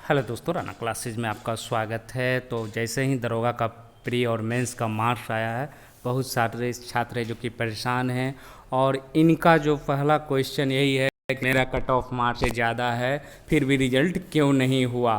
Hello दोस्तों, Rana classes में आपका स्वागत है। तो जैसे ही दरोगा का प्री और मेंस का मार्क्स आया है, बहुत सारे छात्र हैं जो कि परेशान हैं। और इनका जो पहला क्वेश्चन यही है कि मेरा कट ऑफ मार्क्स से ज़्यादा है, फिर भी रिजल्ट क्यों नहीं हुआ।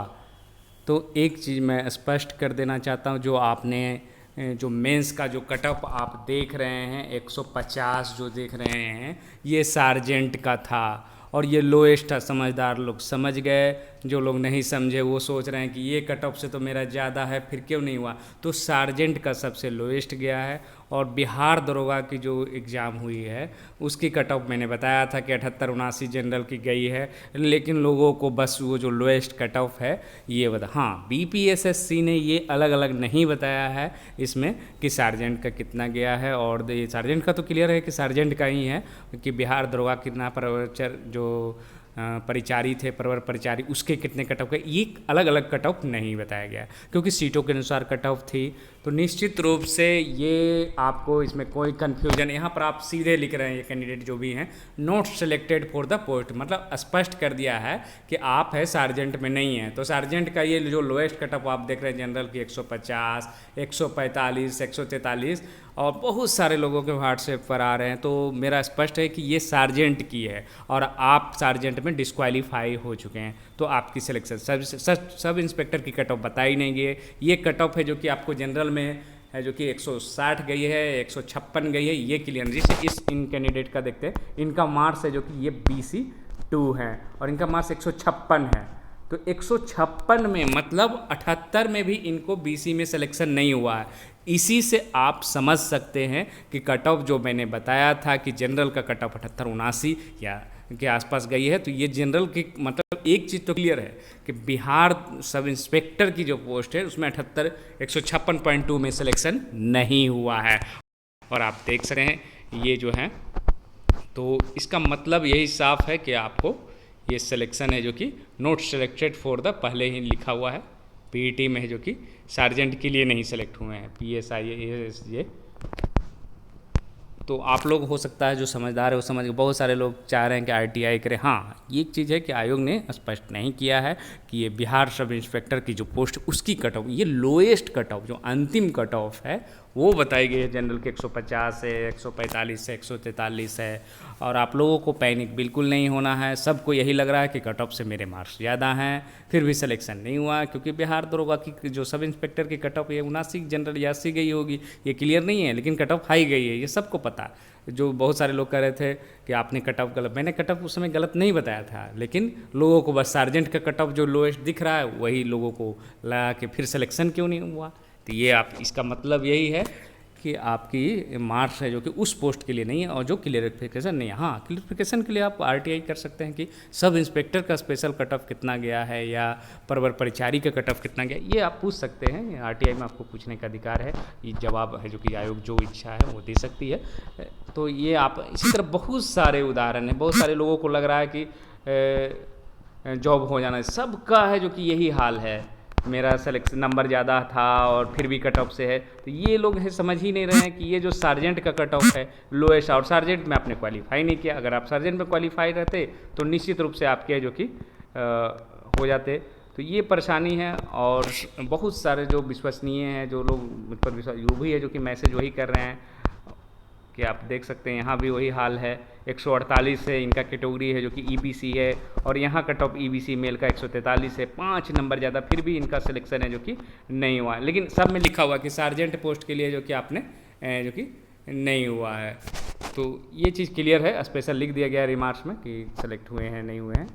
तो एक चीज़ मैं स्पष्ट कर देना चाहता हूँ, जो आपने जो मेंस का जो कट ऑफ आप देख रहे हैं 150 जो देख रहे हैं, ये सार्जेंट का था। और ये लोएस्ट था, समझदार लोग समझ गए, जो लोग नहीं समझे वो सोच रहे हैं कि ये कट ऑफ से तो मेरा ज़्यादा है, फिर क्यों नहीं हुआ। तो सार्जेंट का सबसे लोएस्ट गया है। और बिहार दरोगा की जो एग्ज़ाम हुई है उसकी कट ऑफ मैंने बताया था कि 78-79 जनरल की गई है, लेकिन लोगों को बस वो जो लोएस्ट कट ऑफ है ये बता। हाँ, बीपीएसएससी ने ये अलग अलग नहीं बताया है इसमें कि सार्जेंट का कितना गया है। और ये सार्जेंट का तो क्लियर है कि सार्जेंट का ही है, कि बिहार दरोगा कितना प्रवचर जो परिचारी थे, प्रवर परिचारी, उसके कितने कट ऑफ गए, ये अलग अलग कट ऑफ नहीं बताया गया, क्योंकि सीटों के अनुसार कट ऑफ थी। तो निश्चित रूप से ये आपको इसमें कोई कन्फ्यूजन, यहाँ पर आप सीधे लिख रहे हैं ये कैंडिडेट जो भी हैं, not selected for the post, मतलब स्पष्ट कर दिया है कि आप है सार्जेंट में नहीं है। तो सार्जेंट का ये जो लोएस्ट कट ऑफ आप देख रहे हैं जनरल की 150, 145, 143, और बहुत सारे लोगों के व्हाट्सएप पर आ रहे हैं। तो मेरा स्पष्ट है कि ये सार्जेंट की है और आप सार्जेंट में डिस्क्वालीफाई हो चुके हैं। तो आपकी सिलेक्शन सब इंस्पेक्टर की कट ऑफ बताई नहीं गई है। ये कट ऑफ है जो कि आपको जनरल में है, जो कि 160 गई है, 156 गई है, ये क्लियर। जैसे इन कैंडिडेट का देखते हैं, इनका मार्क्स है जो कि ये BC2 है और इनका मार्क्स 156 है। तो 156 में मतलब 78 में भी इनको BC में सिलेक्शन नहीं हुआ है। इसी से आप समझ सकते हैं कि कट ऑफ जो मैंने बताया था कि जनरल का कट ऑफ 78-79 या के आसपास गई है। तो ये जनरल की मतलब एक चीज़ तो क्लियर है कि बिहार सब इंस्पेक्टर की जो पोस्ट है उसमें 156.2 में सिलेक्शन नहीं हुआ है। और आप देख सकते हैं ये जो है, तो इसका मतलब यही साफ है कि आपको ये सिलेक्शन है जो कि नॉट सेलेक्टेड फॉर द, पहले ही लिखा हुआ है पीईटी में है, जो कि सार्जेंट के लिए नहीं सेलेक्ट हुए हैं, PSI ये। तो आप लोग हो सकता है जो समझदार है वो समझ, बहुत सारे लोग चाह रहे हैं कि RTI करें। हाँ, ये एक चीज़ है कि आयोग ने स्पष्ट नहीं किया है कि ये बिहार सब इंस्पेक्टर की जो पोस्ट उसकी कट ऑफ, ये लोएस्ट कट ऑफ जो अंतिम कट ऑफ है वो बताई गई है जनरल के 150 है, 145 है, 143 है। और आप लोगों को पैनिक बिल्कुल नहीं होना है। सबको यही लग रहा है कि कट ऑफ से मेरे मार्क्स ज़्यादा हैं, फिर भी सिलेक्शन नहीं हुआ, क्योंकि बिहार दरोगा की जो सब इंस्पेक्टर की कट ऑफ ये 79 जनरल 81 गई होगी, ये क्लियर नहीं है, लेकिन कट ऑफ हाई गई है, ये सबको पता। जो बहुत सारे लोग कह रहे थे कि आपने कट ऑफ गलत, मैंने कट ऑफ उस समय गलत नहीं बताया था, लेकिन लोगों को बस सार्जेंट का कट ऑफ जो लोएस्ट दिख रहा है वही लोगों को लगा कि फिर सिलेक्शन क्यों नहीं हुआ। तो ये आप, इसका मतलब यही है कि आपकी मार्क्स है जो कि उस पोस्ट के लिए नहीं है और जो क्लियरिफिकेशन नहीं है। हाँ, क्लियरिफिकेशन के लिए आप RTI कर सकते हैं कि सब इंस्पेक्टर का स्पेशल कट ऑफ कितना गया है या प्रवर परिचारी का कट ऑफ कितना गया, ये आप पूछ सकते हैं। RTI में आपको पूछने का अधिकार है, ये जवाब है जो कि आयोग जो इच्छा है वो दे सकती है। तो ये आप, इसी तरह बहुत सारे उदाहरण हैं। बहुत सारे लोगों को लग रहा है कि जॉब हो जाना, सबका है जो कि यही हाल है, मेरा सेलेक्शन नंबर ज़्यादा था और फिर भी कट ऑफ से है। तो ये लोग है समझ ही नहीं रहे हैं कि ये जो सार्जेंट का कट ऑफ है लोएस्ट, और सार्जेंट में आपने क्वालिफाई नहीं किया। अगर आप सार्जेंट में क्वालिफाई रहते तो निश्चित रूप से आपके जो कि हो जाते। तो ये परेशानी है। और बहुत सारे जो विश्वसनीय हैं, जो लोग मुझ पर विश्वास, वो भी है जो कि मैसेज वही कर रहे हैं कि आप देख सकते हैं यहाँ भी वही हाल है। 148 है इनका कैटेगरी है जो कि EBC है, और यहाँ कट ऑफ EBC मेल का 143 है, 5 नंबर ज़्यादा, फिर भी इनका सिलेक्शन है जो कि नहीं हुआ है। लेकिन सब में लिखा हुआ कि सार्जेंट पोस्ट के लिए जो कि आपने जो कि नहीं हुआ है। तो ये चीज़ क्लियर है, स्पेशल लिख दिया गया रिमार्क्स में कि सेलेक्ट हुए हैं नहीं हुए हैं।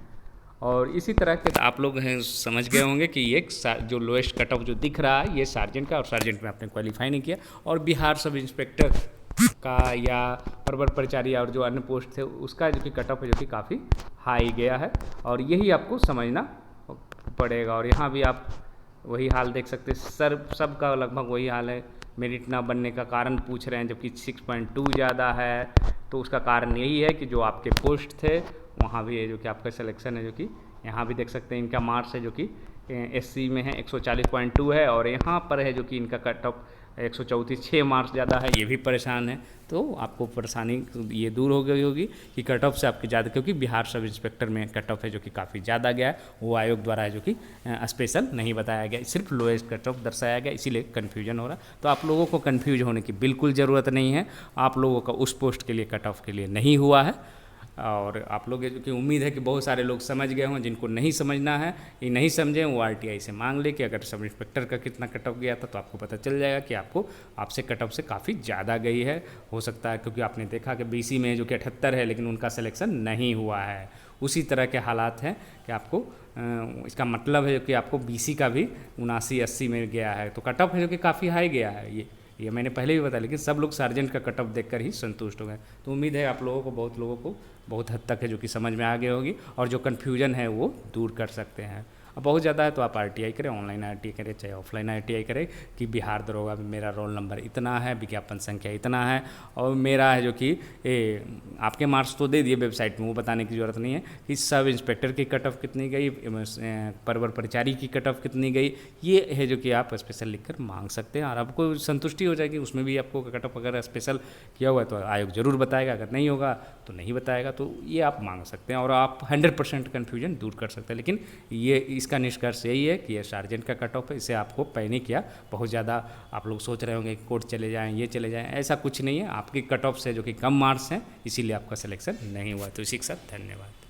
और इसी तरह के आप लोग हैं समझ गए होंगे कि ये जो लोएस्ट कट ऑफ जो दिख रहा है ये सार्जेंट का, और सार्जेंट में आपने क्वालिफाई नहीं किया। और बिहार सब इंस्पेक्टर का या प्रवर परिचारी और जो अन्य पोस्ट थे उसका जो कि कट ऑफ है जो कि काफ़ी हाई गया है, और यही आपको समझना पड़ेगा। और यहाँ भी आप वही हाल देख सकते हैं, सबका लगभग वही हाल है। मेरिट ना बनने का कारण पूछ रहे हैं, जबकि 6.2 ज़्यादा है। तो उसका कारण यही है कि जो आपके पोस्ट थे वहाँ भी है जो कि आपका सिलेक्शन है, जो कि यहाँ भी देख सकते हैं इनका मार्क्स है जो कि SC में है 140.2 है, और यहाँ पर है जो कि इनका कट ऑफ 134 6 मार्क्स ज़्यादा है, ये भी परेशान है। तो आपको परेशानी ये दूर हो गई होगी कि कट ऑफ से आपकी ज़्यादा, क्योंकि बिहार सब इंस्पेक्टर में कट ऑफ है जो कि काफ़ी ज़्यादा गया है, वो आयोग द्वारा है जो कि स्पेशल नहीं बताया गया, सिर्फ लोएस्ट कट ऑफ दर्शाया गया, इसीलिए कन्फ्यूजन हो रहा। तो आप लोगों को कन्फ्यूज होने की बिल्कुल ज़रूरत नहीं है, आप लोगों का उस पोस्ट के लिए कट ऑफ के लिए नहीं हुआ है। और आप लोग जो कि उम्मीद है कि बहुत सारे लोग समझ गए हों, जिनको नहीं समझना है, ये नहीं समझे वो आरटीआई से मांग ले कि अगर सब इंस्पेक्टर का कितना कट ऑफ गया था, तो आपको पता चल जाएगा कि आपको आपसे कट ऑफ से काफ़ी ज़्यादा गई है। हो सकता है क्योंकि आपने देखा कि बीसी में जो कि 78 है, लेकिन उनका सिलेक्शन नहीं हुआ है, उसी तरह के हालात हैं कि आपको इसका मतलब है कि आपको बीसी का भी 79-80 में गया है, तो कट ऑफ है जो कि काफ़ी हाई गया है। ये मैंने पहले भी बताया, लेकिन सब लोग सार्जेंट का कट ऑफ देखकर ही संतुष्ट हो गए। तो उम्मीद है आप लोगों को, बहुत लोगों को बहुत हद तक है जो कि समझ में आ गई होगी, और जो कन्फ्यूजन है वो दूर कर सकते हैं। अब बहुत ज़्यादा है तो आप आरटीआई करें, ऑनलाइन आरटीआई करें चाहे ऑफलाइन आरटीआई करें, कि बिहार दरोगा में मेरा रोल नंबर इतना है, विज्ञापन संख्या इतना है, और मेरा है जो कि आपके मार्क्स तो दे दिए वेबसाइट में, वो बताने की ज़रूरत नहीं है कि सब इंस्पेक्टर की कट ऑफ कितनी गई, परवर परिचारी की कट ऑफ कितनी गई, ये है जो कि आप स्पेशल लिख कर मांग सकते हैं, और आपको संतुष्टि हो जाएगी। उसमें भी आपको कट ऑफ अगर स्पेशल किया हुआ है तो आयोग ज़रूर बताएगा, अगर नहीं होगा तो नहीं बताएगा, तो ये आप मांग सकते हैं और आप 100% कन्फ्यूजन दूर कर सकते हैं। लेकिन ये इसका निष्कर्ष यही है कि ये सार्जेंट का कट ऑफ है, इसे आपको पैनिक या बहुत ज़्यादा आप लोग सोच रहे होंगे कोर्ट चले जाएं, ये चले जाएं, ऐसा कुछ नहीं है। आपकी कट ऑफ से जो कि कम मार्क्स हैं, इसीलिए आपका सिलेक्शन नहीं हुआ। तो इसी के साथ धन्यवाद।